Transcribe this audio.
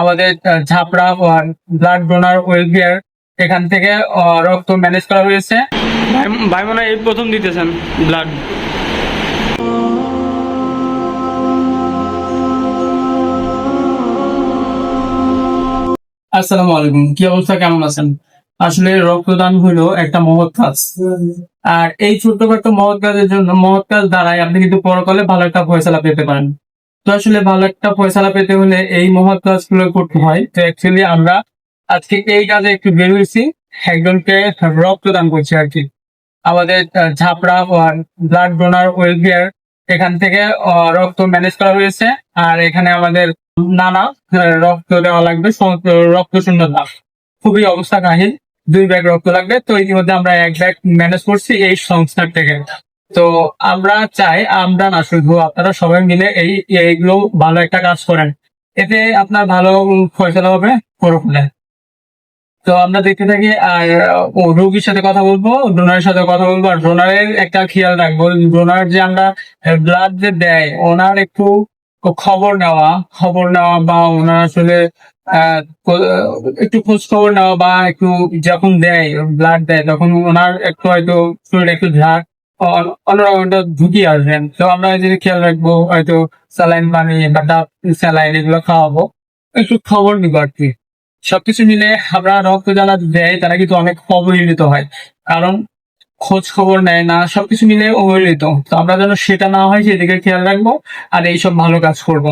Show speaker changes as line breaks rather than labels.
আমাদের ঝাপড়া blood donor welfare এখান থেকে রক্ত ম্যানেজ করা হয়েছে। ভাই মনে হয় এই প্রথম দিতেছেন ব্লাড। আসসালামু আলাইকুম, কি অবস্থা, কেমন আছেন? আসলে রক্তদান হলো একটা মহৎ কাজ। আর এই ছোট্টখাটো মহৎ কাজের জন্য, মহৎ কাজ দ্বারাই আপনি কিন্তু পরকালে ভালো একটা ফয়সালা পেতে পারেন। তো আসলে ভালো একটা ফয়সালা পেতে হলে এই মহৎ কাজগুলো করতে হয়। তো অ্যাকচুয়ালি আমরা আজকে এই কাজে একটু বের হয়েছি, একজনকে রক্তদান করছি আর কি। আমাদের ঝাপড়া ব্লাড ডোনার ওয়েলফেয়ার এখান থেকে রক্ত ম্যানেজ করা হয়েছে। আর এখানে আমাদের নানা রক্ত দেওয়া লাগবে, রক্ত শূন্যতা, খুবই অবস্থা কাহিল। 2 ব্যাগ রক্ত লাগবে। তো ইতিমধ্যে আমরা 1 ব্যাগ ম্যানেজ করছি এই সংস্থার থেকে। তো আমরা চাই, আমরা না শুধু আপনারা সবাই মিলে এইগুলো ভালো একটা কাজ করেন, এতে আপনার ভালো ফয়সলা হবে পরকালে। তো আমরা দেখতে থাকি। আর রোগীর সাথে কথা বলবো, ডোনারের সাথে কথা বলবো, আর ডোনারের একটা খেয়াল রাখবো। ডোনার যে আমরা ব্লাড যে দেয়, ওনার একটু খবর নেওয়া বা ওনার আসলে আহ, কো- একটু খোঁজ খবর নেওয়া, বা একটু যখন দেয়, ব্লাড দেয়, তখন ওনার একটু হয়তো শরীরে একটু ঝাঁক অন্যরকম একটা ঢুকিয়ে আসবেন। তো আমরা যদি খেয়াল রাখবো, হয়তো স্যালাইন পানি বা ডাব স্যালাইন এগুলো খাওয়াবো, একটু খবর নিবো আর কি। সবকিছু মিলে আমরা রক্ত যারা দেয় তারা কিন্তু অনেক অবহেলিত হয়, কারণ খোঁজ খবর নেয় না, সবকিছু মিলে অবহেলিত। তো আমরা যেন সেটা না হয় সেদিকে খেয়াল রাখবো আর এইসব ভালো কাজ করবো।